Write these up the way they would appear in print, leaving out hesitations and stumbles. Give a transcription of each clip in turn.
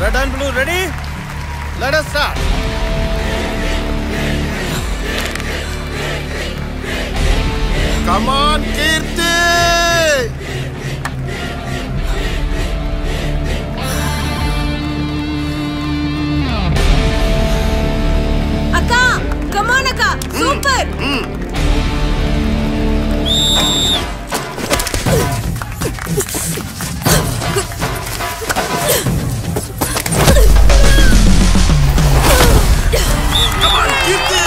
Red and blue ready? Let us start. Come on, Kirti! Akka! Come on, Akka! Super! Come on, Kirti!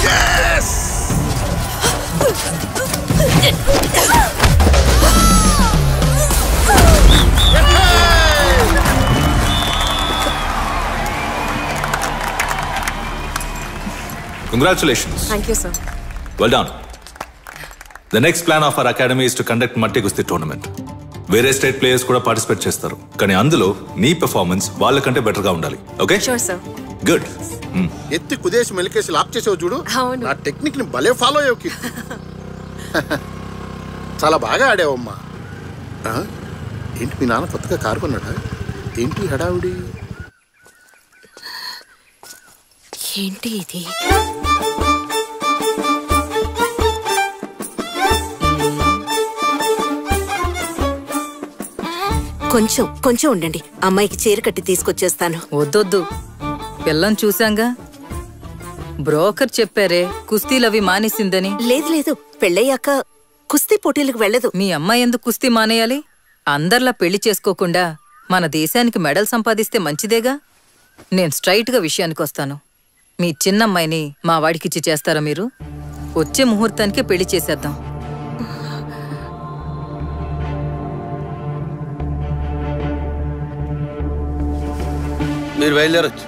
Yes! Congratulations. Thank you, sir. Well done. The next plan of our academy is to conduct Matti Gusti tournament. వేరే state players కూడా participate చేస్తారు, కానీ అందులో నీ performance వాళ్ళకంటే better గా ఉండాలి. Okay? Sure, sir. Good. ఎత్తి కుదేసి మెలికేసి లాప్ చేసావు చూడు. అవును. నా టెక్నిక్ ని భలే ఫాలో అయ్యావు కీర్తి. చాలా బాగా ఆడావమ్మా. ఏంటి మీ నాన్న కొత్తగా కారు కొన్నాడా? ఏంటి హడావుడి? ఏంటి ఇది? కొంచెం కొంచెం ఉండండి, అమ్మాయికి చీర కట్టి తీసుకొచ్చేస్తాను. వద్దొద్దు, పిల్లని చూశాంగా. బ్రోకర్ చెప్పారే కుస్తీలవి మానేసిందని. లేదు లేదు, పెళ్ళయ్యాక కుస్తీ పోటీలకు వెళ్ళదు. మీ అమ్మాయి ఎందుకు కుస్తీ మానేయాలి? అందర్లా పెళ్లి చేసుకోకుండా మన దేశానికి మెడల్ సంపాదిస్తే మంచిదేగా. నేను స్ట్రైట్గా విషయానికి వస్తాను. మీ చిన్నమ్మాయిని మా వాడికిచ్చి చేస్తారా మీరు? వచ్చే ముహూర్తానికే పెళ్లి చేసేద్దాం. మీరు బయలుదేరొచ్చు.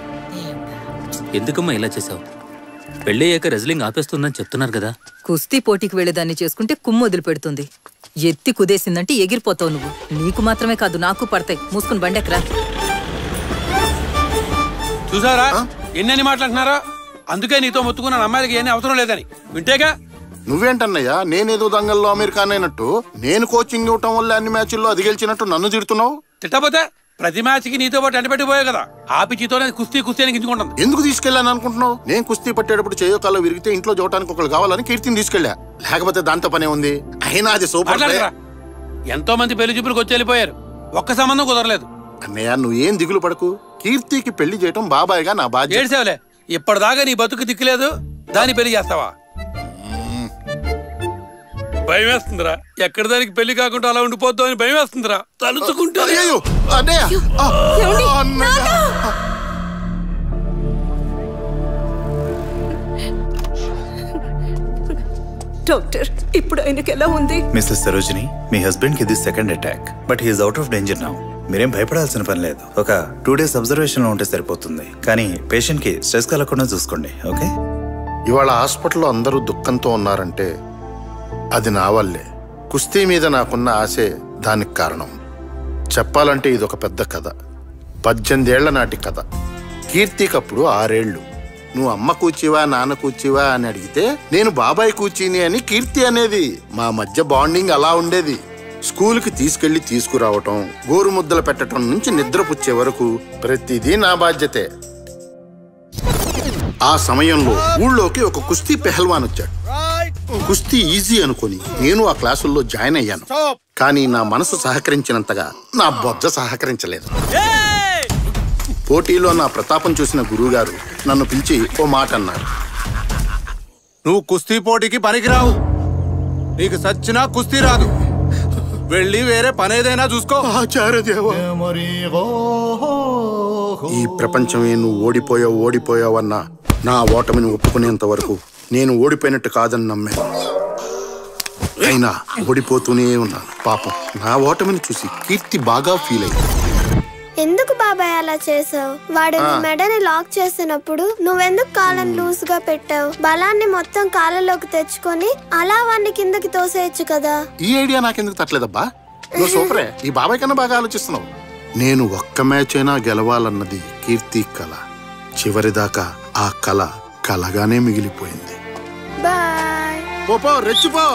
ఎందుకమ్మా ఇలా చేసావు? పెళ్ళయ్యాక రెజ్లింగ్ ఆపేస్తుందని చెప్తున్నారు కదా. కుస్తీ పోటీకి వెళ్ళేదాన్ని చేసుకుంటే కుమ్ము వదిలిపెడుతుంది. ఎత్తి కుదేసిందంటే ఎగిరిపోతావు నువ్వు. నీకు మాత్రమే కాదు, నాకు పడతాయి. మూసుకుని బండెక్కరా. చూసారా ఎన్నెన్ని మాట్లాడుతున్నారా? అందుకే నీతో మొత్తుకున్న అమ్మాయిలకి ఏమీ అవసరం లేదని వింటేగా. నువ్వేంటన్నయ్యా, నేనేదో దంగల్లో అమెరికాన్ అయినట్టు, నేను కోచింగ్ ఇవ్వటం వల్ల అన్ని మ్యాచ్ల్లో అది గెలిచినట్టు నన్ను తిడుతున్నావు? తిట్టపోతే ప్రతి మ్యాచ్ కి నీతో పాటు ఎండబెట్టిపోయావు కదా. ఆపిచితోనే కుస్తీ కుస్తీ అని గింజుకుంటుంది. ఎందుకు తీసుకెళ్ళాను అనుకుంటున్నావు? నేను కుస్తీ పట్టేటప్పుడు చేయో కాల్లో విరిగితే ఇంట్లో చూడటానికి ఒకళ్ళు కావాలని కీర్తిని తీసుకెళ్ళా. లేకపోతే దాంతో పనే ఉంది. అయినా అది సూపర్. ఎంతో మంది పెళ్లి చూపులకు వచ్చి వెళ్ళిపోయారు, ఒక్క సంబంధం కుదరలేదు. అన్నయ్య నువ్వేం దిగులు పడకు, కీర్తికి పెళ్లి చేయటం బాబాయ్గా నా బాధ్యత. ఏడ్సేవలే, ఇప్పటిదాకా నీ బతుకు దిక్కులేదు, దాన్ని పెళ్లి చేస్తావా? భయం వేస్తుందిరా. ఎక్కడ దానికి పెళ్లి కాకుండా అలా ఉండిపోద్దాం అని భయం వేస్తుందిరా తలుచుకుంటే. డాక్టర్, ఇప్పుడు ఆయనకి ఎలా ఉంది? మిస్సెస్ సరోజిని, మీ హస్బెండ్ కి ఇది second attack, but he is out of danger now. మీరేం భయపడాల్సిన పని లేదు. ఒక 2 days అబ్జర్వేషన్ లో ఉంటే సరిపోతుంది. కానీ పేషెంట్ కి స్ట్రెస్ కలగకుండా చూసుకోండి. ఓకే? ఇవాళ హాస్పిటల్లో అందరూ దుఃఖంతో ఉన్నారంటే అది నా వల్లే. కుస్తీ మీద నాకున్న ఆశే దానికి కారణం. చెప్పాలంటే ఇదొక పెద్ద కథ. 18 ఏళ్ల నాటి కథ. కీర్తికప్పుడు 6 ఏళ్లు. నువ్వు అమ్మ కూర్చివా నాన్న కూర్చివా అని అడిగితే నేను బాబాయ్ కూర్చిని అని కీర్తి అనేది. మా మధ్య బాండింగ్ అలా ఉండేది. స్కూల్కి తీసుకెళ్లి తీసుకురావటం, గోరు ముద్దలు పెట్టడం నుంచి నిద్రపుచ్చే వరకు ప్రతిదీ నా బాధ్యతే. ఆ సమయంలో ఊళ్ళోకి ఒక కుస్తీ పెహల్వాన్ వచ్చాడు. కుస్తీ ఈజీ అనుకుని నేను ఆ క్లాసుల్లో జాయిన్ అయ్యాను. కానీ నా మనసు సహకరించినంతగా నా బొజ్జ సహకరించలేదు. పోటీలో నా ప్రతాపం చూసిన గురువుగారు నన్ను పిలిచి ఓ మాట అన్నారు. నువ్వు కుస్తీ పోటీకి పనికిరావు. నీకు సచ్చినా కుస్తీ రాదు. వెళ్ళి వేరే పనేదైనా చూసుకో. ఈ ప్రపంచమే నువ్వు ఓడిపోయావన్నా నా ఓటమిని ఒప్పుకునేంత వరకు నేను ఓడిపోయినట్టు కాదని నమ్మాను. అయినా ఓడిపోతూనే ఉన్నాను. పాపం నా ఓటమిని చూసి కీర్తి బాగా ఫీల్ అయ్యింది. ఎందుకు బాబాయ్ అలా చేసావు? వాడు మెడని లాక్ చేసినప్పుడు నువ్వెందుకు కాళ్ళని లూజ్ గా పెట్టావు? బలాన్ని మొత్తం కాళ్ళలోకి తెచ్చుకొని అలా వాడిని కిందకి తోసేయచ్చు కదా. ఈ ఐడియా నాకెందుకు తట్టలేదబ్బా? నువ్వు సూపరే. ఈ బాబాయ్ కన్నా బాగా ఆలోచిస్తున్నావు. నేను ఒక్క మ్యాచ్ అయినా గెలవాలన్నది కీర్తి కళ. చివరిదాకా ఆ కళ కలగానే మిగిలిపోయింది. బాయ్. పోపో రెచ్చిపో.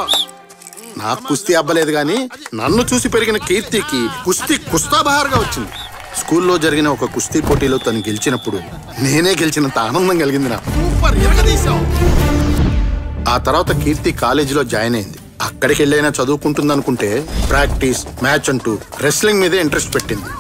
నాకు కుస్తీ అబ్బలేదు గాని నన్ను చూసి పెరిగిన కీర్తికి కుస్తీ కుస్తాబహార్గా వచ్చింది. స్కూల్లో జరిగిన ఒక కుస్తీ పోటీలో తను గెలిచినప్పుడు నేనే గెలిచినంత ఆనందం కలిగింది నాకు. సూపర్ ఎరగదీశావు. ఆ తర్వాత కీర్తి కాలేజీలో జాయిన్ అయింది. అక్కడికి వెళ్ళైనా చదువుకుంటుంది అనుకుంటే ప్రాక్టీస్ మ్యాచ్ అంటూ రెస్లింగ్ మీదే ఇంట్రెస్ట్ పెట్టింది.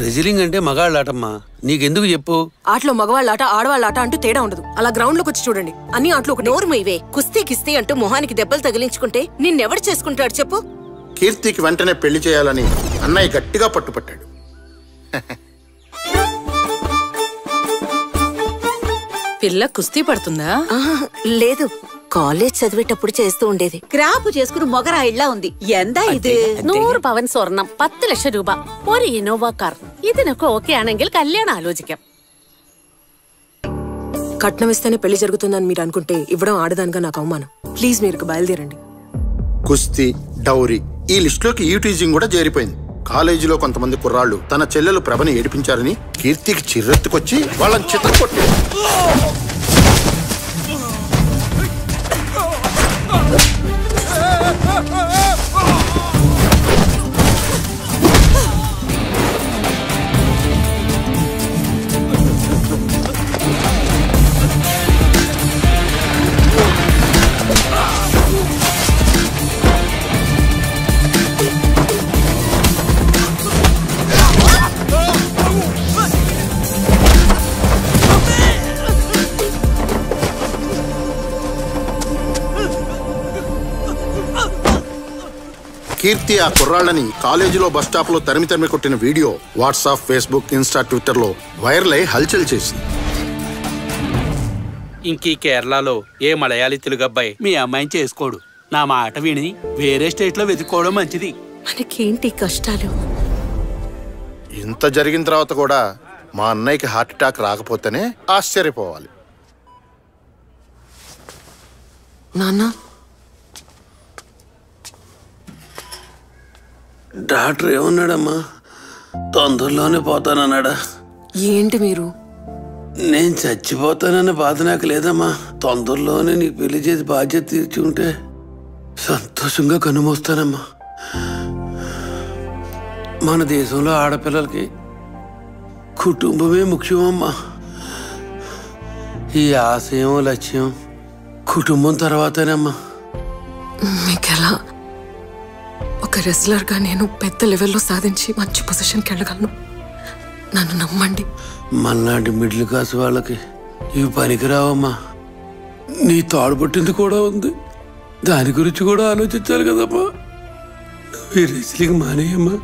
రెజిలింగ్ అంటే మగాళ్ళ ఆటమ్మా, నీకెందుకు చెప్పు? ఆటలో మగవాళ్ళ ఆట ఆడవాళ్ళ ఆట అంటూ తేడా ఉండదు. అలా గ్రౌండ్ లోకి వచ్చి చూడండి, అన్ని ఆటలు ఒక నోరు మీవే. కుస్తీ కిస్తీ అంటూ మొహానికి దెబ్బలు తగిలించుకుంటే నిన్నెవడు చేసుకుంటాడు చెప్పు? కీర్తికి వెంటనే పెళ్లి చేయాలని అన్నయ్య గట్టిగా పట్టుపట్టాడు. పిల్ల కుస్తీ పడుతుందా? లేదు, కాలేజ్ చదివేటప్పుడు చేస్తూ ఉండేది. ക്രാപ്പ് చేసుకుని మొగరాయిళ్ళ ఉంది. എന്താ ഇത്? 100 പവൻ സ്വർണം, 10 ലക്ഷം രൂപ, ഒരു ഇന്നോവ കാർ. ഇതിനൊക്കെ ഓക്കെ ആണെങ്കിൽ കല്യാണം ആലോചിക്കാം. కట్నం ఇస్తేనే పెళ్లి జరుగుతుందని మీరు అనుకుంటే ఇవ్వడం ఆడదానిగా నాకు అవమానం. ప్లీజ్ మీరు బయలుదేరండి. కుస్తీ, డౌరీ ఈ లిస్టులోకి ఈటీజింగ్ కూడా చేరిపోయింది. కాలేజీలో కొంతమంది కుర్రాళ్ళు తన చెల్లెలు ప్రభని ఏడిపించారని కీర్తికి చిర్రెత్తుకొచ్చి వాళ్ళని చితక్కొట్టారు. కీర్తి ఆ కుర్రాళ్ళని కాలేజీలో బస్ స్టాప్ లో తరిమి కొట్టిన video WhatsApp, Facebook, Insta, Twitter లో వైరల్ అయి హల్చల్ చేసింది. ఇంకీ కేరళలో ఏ మలయాళీ తెలుగు అబ్బాయి మీ అమ్మాయిని చేసుకోడు. నా మాట విని వేరే స్టేట్ లో వెతుక్కోవడం మంచిది. మనకేంటి కష్టాలు? ఇంత జరిగిన తర్వాత కూడా మా అన్నయ్యకి హార్ట్ అటాక్ రాకపోతేనే ఆశ్చర్యపోవాలి. నాన్న, డాక్టర్ ఏమన్నాడమ్మా? తొందరలోనే పోతానన్నాడా? ఏంటి మీరు? నేను చచ్చిపోతానన్న బాధ నాకు లేదమ్మా. తొందరలోనే నీకు పెళ్లి చేసి బాధ్యత తీర్చి ఉంటే సంతోషంగా కనుమోస్తానమ్మా. మన దేశంలో ఆడపిల్లలకి కుటుంబమే ముఖ్యమమ్మా. ఈ ఆశయం, లక్ష్యం కుటుంబం తర్వాతేనమ్మా. మీకెలా? ఒక రెస్లర్గా నేను పెద్ద లెవెల్లో సాధించి మంచి పొజిషన్కి వెళ్ళగలను. నన్ను నమ్మండి. మన్నాటి మిడిల్ క్లాస్ వాళ్ళకి ఇవి పనికిరావమ్మా. నీ తాడుపట్టింది కూడా ఉంది, దాని గురించి కూడా ఆలోచించాలి కదమ్మా. ఈ రెస్లింగ్ మానేయమ్మా.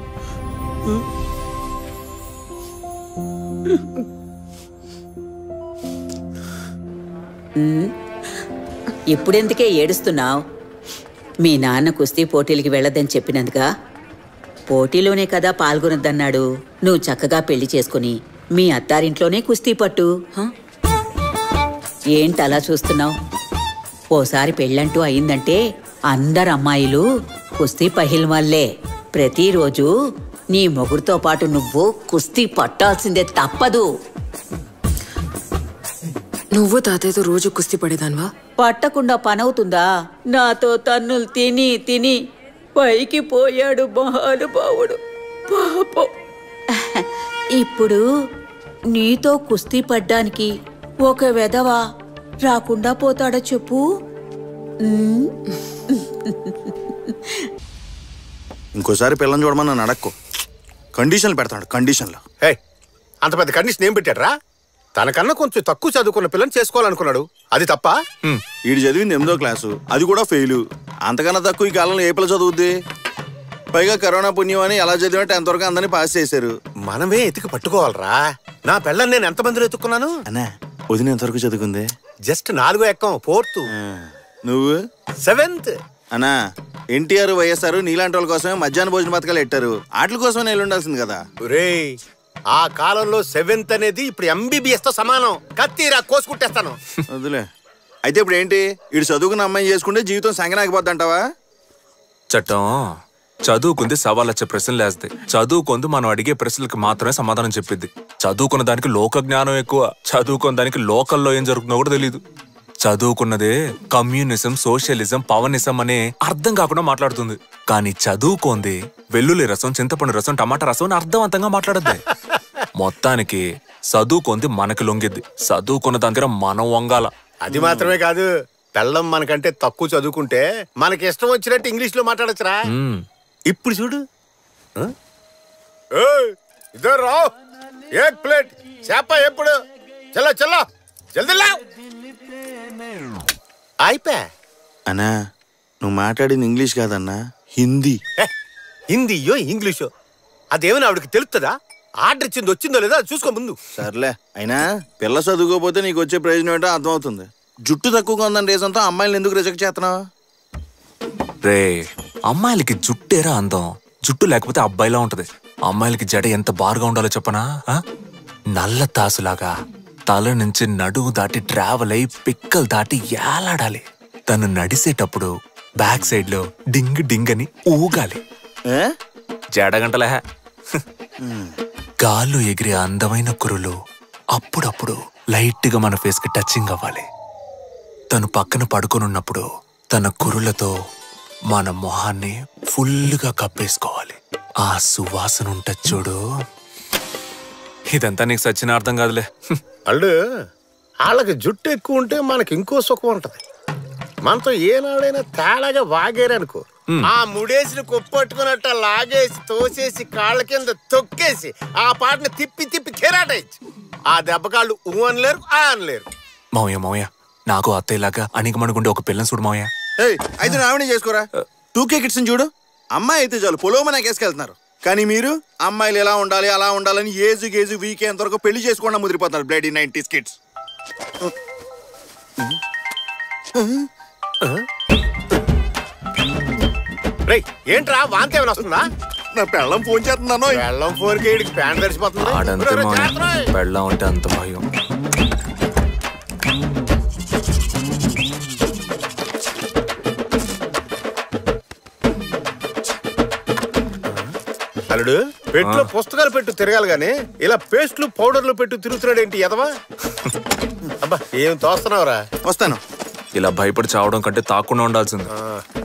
ఇప్పుడెందుకే ఏడుస్తున్నావు? మీ నాన్న కుస్తీ పోటీలకి వెళ్ళొద్దని చెప్పినందుగా? పోటీలోనే కదా పాల్గొనొద్దన్నాడు. నువ్వు చక్కగా పెళ్లి చేసుకుని మీ అత్తారింట్లోనే కుస్తీ పట్టు. ఏంటలా చూస్తున్నావు? ఓసారి పెళ్ళంటూ అయిందంటే అందరు అమ్మాయిలు కుస్తీ పహిల్వాళ్లే. ప్రతిరోజు నీ మొగుడుతో పాటు నువ్వు కుస్తీ పట్టాల్సిందే, తప్పదు. నువ్వు తాతయ్యతో రోజు కుస్తీ పడేదాన్వా? పట్టకుండా పనవుతుందా? నాతో తన్నులు తిని తిని పైకి పోయాడు మహానుభావుడు పాపం. ఇప్పుడు నీతో కుస్తీ పడ్డానికి ఒక వెధవ రాకుండా పోతాడా చెప్పు? ఇంకోసారి పిల్లని చూడమని నన్ను అడక్కు. కండిషన్లు పెడతాడు. కండిషన్లు. హే, అంత పెద్ద కండిషన్ ఏం పెట్టాడ్రా? తనకన్నా కొంచెం తక్కువ చదువుకున్న పిల్లని చేసుకోవాలనుకున్నాడు, అది తప్ప? వీడు చదివింది 8వ క్లాసు, అది కూడా ఫెయిల్. అంతకన్నా తక్కువ ఈ కాలంలో ఏ పిల్ల చదువుద్ది? పైగా కరోనా పుణ్యం అని ఎలా చదివినా 10th వరకు అందరినీ పాస్ చేశారు. మనమే ఎతికి పట్టుకోవాలరా. నా పిల్లని నేను ఎంతమందిలో ఎత్తుకున్నాను అన్నా? వదిన ఎంతవరకు చదువుకుంది? జస్ట్ 4వ ఎక్కం, 4th. నువ్వు 7th. అన్నా, ఎన్టీఆర్, వైఎస్ఆర్ నీలాంటి వాళ్ళ కోసమే మధ్యాహ్న భోజన పథకాలు పెట్టారు. ఆటల కోసమే నేను ఉండాల్సింది కదా. రే, ఆ కాలంలో 7th అనేది ఇప్పుడు MBBS తో సమానం. కత్తిరా కోసుకుంటేస్తాను. వదిలే. అయితే ఇప్పుడు ఏంటి? ఇటు చదువుకున్న అమ్మాయి చేసుకుంటే జీవితం సంగనాగిపోద్దంటావా? చట్టం చదువుకుంది సవాళ్ళొచ్చే ప్రశ్నలు వేస్తాయి. చదువుకుంది మనం అడిగే ప్రశ్నలకు మాత్రమే సమాధానం చెప్పిద్ది. చదువుకున్న దానికి లోక జ్ఞానం ఎక్కువ. చదువుకున్న దానికి లోకల్లో ఏం జరుగుతుందో కూడా తెలీదు. చదువుకున్నదే కమ్యూనిజం, సోషలిజం, పవనిజం అనే అర్థం కాకుండా మాట్లాడుతుంది. కానీ చదువుకోంది వెల్లుల్లి రసం, చింతపండు రసం, టమాటా రసం అని అర్థవంతంగా మాట్లాడద్ది. మొత్తానికి చదువుకుంది మనకి లొంగిద్ది. చదువుకున్న దగ్గర మనం వంగాల. అది మాత్రమే కాదు, పెళ్ళం మనకంటే తక్కువ చదువుకుంటే మనకి ఇష్టం వచ్చినట్టు ఇంగ్లీష్ లో మాట్లాడచ్చురా. ఇప్పుడు చూడు, ఇద్దరు రావు, ఏక్ ప్లేట్ చేప ఎప్పుడు చల్ల చల్ల జల్దీ అయిపోయా. అన్నా నువ్వు మాట్లాడింది ఇంగ్లీష్ కాదన్నా, హిందీ. హిందీయో ఇంగ్లీషో అదేమైనా ఆవిడకి తెలుస్తుందా? ఆర్డర్ ఇచ్చింది వచ్చిందో లేదో చూసుకో ముందు. సర్లే, అయినా పిల్ల చదువుకోపోతే నీకు వచ్చే ప్రయోజనం ఏంటో అర్థమవుతుంది. జుట్టు తక్కువగా ఉందని రీజన్తో అమ్మాయిలు ఎందుకు రిజెక్ట్ చేస్తున్నావు? రే, అమ్మాయిలకి జుట్టేరా అందం. జుట్టు లేకపోతే అబ్బాయిలా ఉంటది. అమ్మాయిలకి జడ ఎంత బారుగా ఉండాలో చెప్పనా? నల్ల తాసులాగా తల నుంచి నడువు దాటి ట్రావెల్ అయి పిక్కలు దాటి ఏలాడాలి. తను నడిసేటప్పుడు బ్యాక్ సైడ్ లో డింగ్ డింగ్ అని ఊగాలి. జడగంటలే. గాల్లో ఎగిరే అందమైన కురులు అప్పుడప్పుడు లైట్ గా మన ఫేస్ కి టచింగ్ అవ్వాలి. తను పక్కన పడుకొనున్నప్పుడు తన కురులతో మన మొహాన్ని ఫుల్గా కప్పేసుకోవాలి. ఆ సువాసన ఉంటది చూడు. ఇదంతా నీకు సచ్చిన అర్థం కాదులే. అల్లు వాళ్ళకి జుట్టు ఎక్కువ ఉంటే మనకి ఇంకో సుఖం ఉంటది. మనతో ఏనాడైనా తేడాగా వాగేరనుకో, ఆ ముడేసిన కొప్పట్టుకున్నట్ట లాగేసి తోసేసి కాళ్ళ కింద తొక్కేసి ఆ పాటని తిప్పి తిప్పి కెరాటేయచ్చు. ఆ దెబ్బకాళ్ళు ఊ అనలేరు, ఆ అనలేరు. మౌయ మౌయ, నాకు అత్తయ్యలాగా అణిగమణుగుండే ఒక పిల్లని చూడు మౌయ. అయితే రావణి చేసుకోరా. 2K కిడ్స్ చూడు, అమ్మాయి అయితే చాలు పొలోమన కేసుకెళ్తున్నారు. కానీ మీరు అమ్మాయిలు ఎలా ఉండాలి అలా ఉండాలని ఏజు గేజు వీకే ఎంతవరకు పెళ్లి చేసుకోకుండా ముదిరిపోతున్నారు. Bloody 90s kids. ఏంట్రా వాంతి ఏమైనా వస్తుందా? నా పెళ్ళం ఫోన్ చేస్తున్నాను. పెళ్ళం ఫోన్ కి ప్యాంట్ తడిసిపోతుంది. ఆడంతే మౌయ, పెళ్ళం అంటే అంత భయం. అల్లుడు, పెట్టులో పుస్తకాలు పెట్టు తిరగాలి గాని ఇలా పేస్ట్లు పౌడర్లు పెట్టు తిరుగుతున్నాడు ఏంటి ఎదవా? అబ్బా ఏం తోస్తున్నావురా? వస్తాను. ఇలా భయపడి చావడం కంటే తాకుండా ఉండాల్సింది.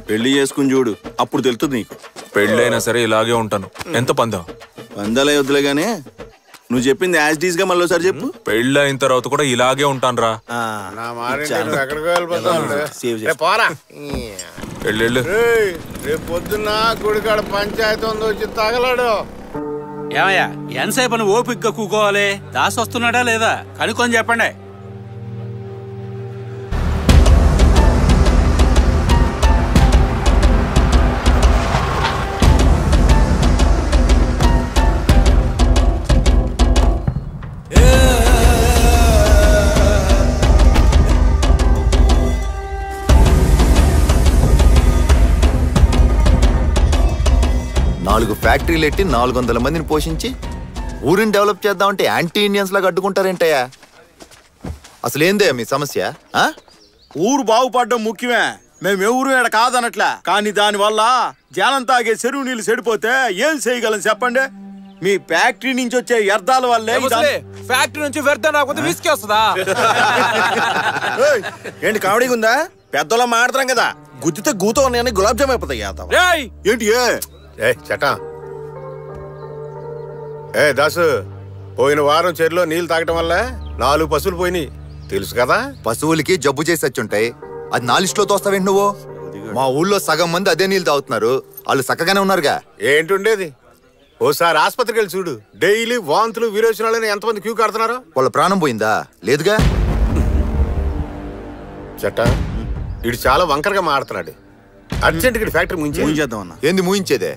పెళ్లి చేసుకుని చూడు, అప్పుడు తెలుస్తుంది నీకు. పెళ్ళైనా సరే ఇలాగే ఉంటాను. ఎంత పందం? పందాలే వద్దులే గానీ నువ్వు చెప్పింది యాజ్ డీస్ గా మళ్ళీ ఒకసారి చెప్పు. పెళ్ళి అయిన తర్వాత కూడా ఇలాగే ఉంటాను రా. రేపు పొద్దున్న గుడికాడ పంచాయతీ ఉంది, వచ్చి తగలాడు. ఏమయ్యా ఎంతసేపు అని ఓపిగ్గా కూకోవాలి? దాసి వస్తున్నాడా లేదా కనుక్కొని చెప్పండి. నాలుగు ఫ్యాక్టరీలు ఎట్టి 400 మందిని పోషించి ఊరిని డెవలప్ చేద్దామంటే యాంటీ ఇండియన్స్ లాగా అడ్డుకుంటారేంటయ్యా? అసలేందే మీ సమస్య? ఊరు బాగుపడడం ముఖ్యమే. మేము ఎవరు ఇక్కడ కాదనట్లే, కానీ దాని వల్ల జనం తాగే చెరువు నీళ్ళు చెడిపోతే ఏం చేయగలం చెప్పండి? మీ ఫ్యాక్టరీ నుంచి వచ్చే వ్యర్థాల వల్లే. ఫ్యాక్టరీ నుంచి వ్యర్థం రాకపోతే విసికి వస్తుందా? ఏంటి కామెడీగా ఉందా? పెద్దలో మాడతాం కదా, గుద్దితే గూతో ఉన్నాయని గులాబ్ జామ్ అయిపోతాయి. ఏంటి చటా దాసు, పోయిన వారం చెరువులో నీళ్లు తాగటం వల్ల 4 పశువులు పోయినాయి తెలుసు కదా? పశువులకి జబ్బు చేసి వచ్చుంటాయి, అది నా లిస్టులో తోస్తావేంటి నువ్వు? మా ఊళ్ళో సగం మంది అదే నీళ్ళు తాగుతున్నారు, వాళ్ళు చక్కగానే ఉన్నారుగా. ఏంటుండేది? ఓసారి ఆసుపత్రికి వెళ్ళి చూడు, డైలీ వాంతులు విరోచనాలని ఎంతమంది క్యూ కడుతున్నారు. వాళ్ళ ప్రాణం పోయిందా? లేదుగా. చట్ట ఇడు చాలా వంకరగా మాడుతున్నాడు. అర్జెంట్ గా ఫ్యాక్టరీ ముయించేద్దామన్నా. ఏంది ముయించేదే?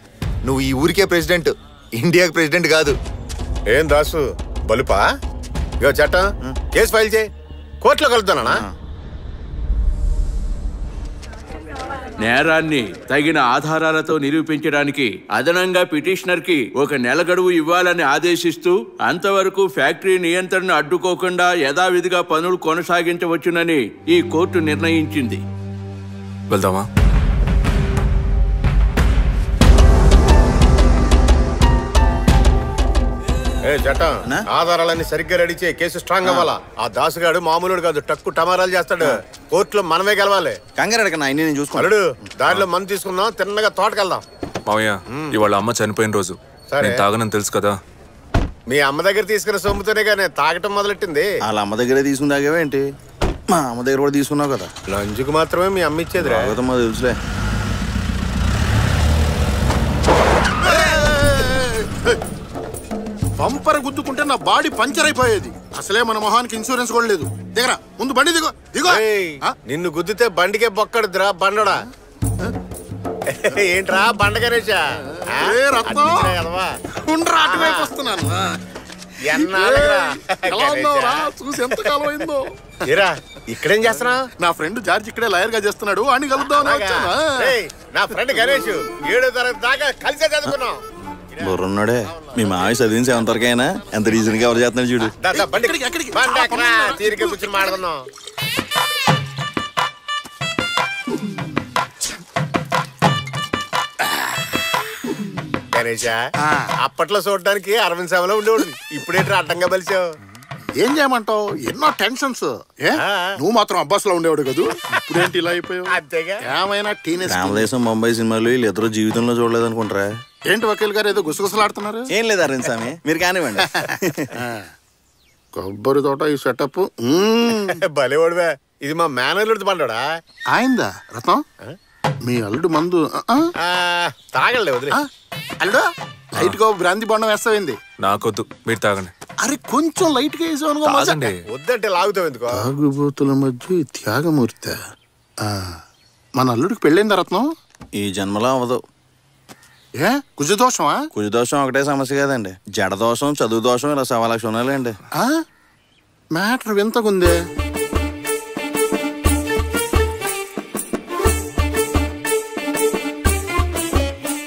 నువ్వు ఈ ఊరికే ప్రెసిడెంట్, ఇండియాకి ప్రెసిడెంట్ కాదు. ఏం దాసు బలుపా? ఇగో చట్ట కేసు ఫైల్ చేయి, కోర్టులో కలుద్దానా? నేరాన్ని తగిన ఆధారాలతో నిరూపించడానికి అదనంగా పిటిషనర్ కి 1 నెల గడువు ఇవ్వాలని ఆదేశిస్తూ అంతవరకు ఫ్యాక్టరీ నియంత్రణను అడ్డుకోకుండా యథావిధిగా పనులు కొనసాగించవచ్చునని ఈ కోర్టు నిర్ణయించింది. వెళ్దామా? చట్టం ఆధారాలన్నీ సరిగ్గా రెడీ చేయి. కేసు స్ట్రాంగ్ అవ్వాలా. ఆ దాసుగాడు మామూలుడు కాదు, టక్కు టమారాలు చేస్తాడు. కోర్టులో మనమే గెలవాలి. కంగారు చూసుకోడు. దారిలో మందు తీసుకుందాం, తిన్నగా తోటకెళ్దాం. మావయ్య, ఇవాళ అమ్మ చనిపోయిన రోజు. నేను తాగనని తెలుసు కదా. మీ అమ్మ దగ్గర తీసుకున్న సొమ్ముతోనే కానీ తాగటం మొదలెట్టింది. వాళ్ళ అమ్మ దగ్గరే తీసుకుని తాగేవేంటి? మా అమ్మ దగ్గర కూడా తీసుకున్నావు కదా. లంచుకు మాత్రమే మీ అమ్మ ఇచ్చేది. తెలుసులే. పంపర గుద్దుకుంటే నా బాడీ పంచర్ అయిపోయేది. అసలే మన మొహానికి ఇన్సూరెన్స్ కూడా లేదు. దిగరా, ముందు బండి దిగో దిగో. నిన్ను గుద్దితే బండికే బొక్కడుద్దురా బండోడా. ఏంట్రా బండ గణేశా? వస్తున్నాను. చూసి ఎంత కాలం అయిందో. ఇక్కడేం చేస్తున్నా? నా ఫ్రెండ్ జార్జ్ ఇక్కడే లాయర్ గా చేస్తున్నాడు. అని కలుద్దాం. నా ఫ్రెండ్ గణేష్ 7వ తరగతి దాకా కలిసే చదువుకున్నాం. బుర్రున్నాడే. మీ మావి చదివిన 7th వరకు అయినా ఎంత రీజన్ గా ఎవరు చేస్తున్నాడు చూడు. తీరిక కూర్చొని మాట్లాడుకుందాం. గణేష, అప్పట్లో చూడడానికి 67లో ఉండేవాడు. ఇప్పుడేంటి అడ్డంగా బలిచావు? ఏం చేయమంటావు? ఎన్నో టెన్షన్స్. నువ్వు మాత్రం అబ్బాస్ లో ఉండేవాడు కదా, ఇప్పుడేంటి ఇలా అయిపోయావు? అంతేగా. ఏమైనా టీనేజ్ రామదేశం ముంబై సినిమాలు వీళ్ళు ఇద్దరు జీవితంలో చూడలేదు అనుకుంటారా? ఏంటి వకీల్ గారు ఏదో గుసగుసలాడుతున్నారు? ఏం లేదు అరవింద్ స్వామి, మీరు కానివ్వండి. కొబ్బరి తోట ఈ సెటప్ భలేవాడువే. ఇది మా మేనేజర్ పండుడా. ఆయిందా రత్నం? మీ అల్లుడు మందు తాగలే వదిలే. అల్లుడు లైట్ గా బ్రాంతి బొండం వేస్తావేంది? నాకొద్దు, మీరు తాగండి. అరే కొంచెం లైట్ గా వేసావు. వద్దంటే లాగుతావు ఎందుకో? తాగుబోతుల మధ్య త్యాగమూర్తి. మన అల్లుడికి పెళ్ళైందా రత్నం? ఈ జన్మలో అవ్వదు. ఏ కుజదోషమా? కుజదోషం ఒకటే సమస్య కాదండి, జడదోషం, చదువు దోషం, ఇలా 1,00,000 ఉన్నాయండి. మ్యాటర్ వింతకుందే.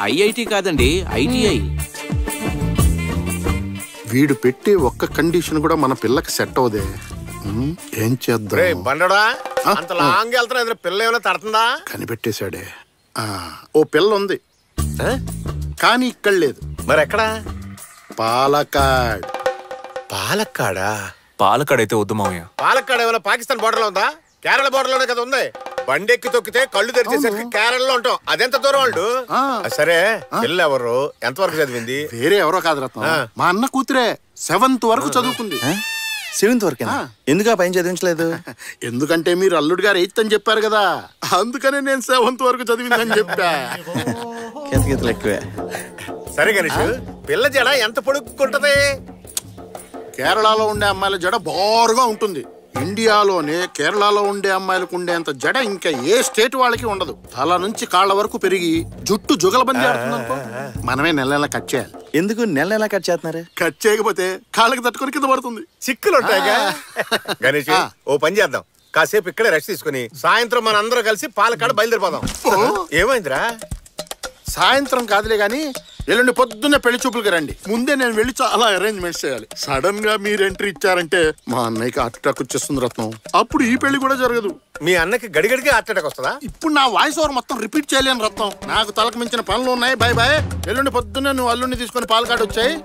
ఐఐటి కాదండి, ఐటీఐ. వీడు పెట్టే ఒక్క కండిషన్ కూడా మన పిల్లకి సెట్ అవుదే. ఏం చేద్దాం? బండడా అంత లాంగ్ వెళ్తున్నా, పిల్ల ఏమైనా తడుతుందా? కనిపెట్టేశాడే. ఓ పిల్ల ఉంది కానీ ఇక్కడ లేదు. మరి ఎక్కడా? పాలకాడ్. పాలక్కాడా? పాలకాడ్ అయితే వద్దు మావయ్య. పాలక్కాడ్ ఏమైనా పాకిస్తాన్ బోర్డర్ లో ఉందా? కేరళ బోర్డర్ లోనే కదా ఉంది. బండెక్కి తొక్కితే కళ్ళు తెరిచేసరికి కేరళలో ఉంటాం. అదెంత దూరం వాళ్ళు? సరే, పిల్ల ఎవరు, ఎంతవరకు చదివింది? వేరే ఎవరో కాదు రత్నం, మా అన్న కూతురే. 7th వరకు చదువుకుంది. 7th వరకు? ఎందుకు ఆ పైన చదివించలేదు? ఎందుకంటే మీరు అల్లుడు గారు 8th అని చెప్పారు కదా, అందుకనే నేను 7th వరకు చదివిందని చెప్పా. కితకితలు ఎక్కువే. సరే గణేష్, పిల్ల జడ ఎంత పొడుక్కుంటది? కేరళలో ఉండే అమ్మాయిల జడ బారుగా ఉంటుంది. ఇండియాలోనే కేరళలో ఉండే అమ్మాయిలకు ఉండేంత జడ ఇంకా ఏ స్టేట్ వాళ్ళకి ఉండదు. తల నుంచి కాళ్ళ వరకు పెరిగి జుట్టు జుగలబంది ఆడుతుందనుకో, మనమే నెల కట్ చేయాలి. ఎందుకు నెల కట్ చేస్తున్నారు? కట్ చేయకపోతే కాళ్ళకి తట్టుకొని కింద పడుతుంది. చిక్కులు ఉంటాయిగా. గణేష్, ఓ పని చేద్దాం, కాసేపు ఇక్కడే రెస్ట్ తీసుకుని సాయంత్రం మన అందరం కలిసి పాలకాడ బయలుదేరిపోదాం. ఏమైందిరా? సాయంత్రం కాదులే గాని ఎల్లుండి పొద్దున్నే పెళ్లి చూపులకి రండి. ముందే నేను వెళ్ళి చాలా అరేంజ్మెంట్స్ చేయాలి. సడన్ గా మీరు ఎంట్రీ ఇచ్చారంటే మా అన్నయ్యకి హార్ట్ అటాక్ వచ్చేస్తుంది రత్నం. అప్పుడు ఈ పెళ్లి కూడా జరగదు. మీ అన్నకి గడిగడికి హార్ట్ అటాక్ వస్తుందా? ఇప్పుడు నా వాయిస్ ఓవర్ మొత్తం రిపీట్ చేయలేను రత్నం, నాకు తలకు మించిన పనులు ఉన్నాయి. Bye bye. ఎల్లుండి పొద్దున్నే నువ్వు అల్లుండి తీసుకొని పాలకాడు వచ్చాయి.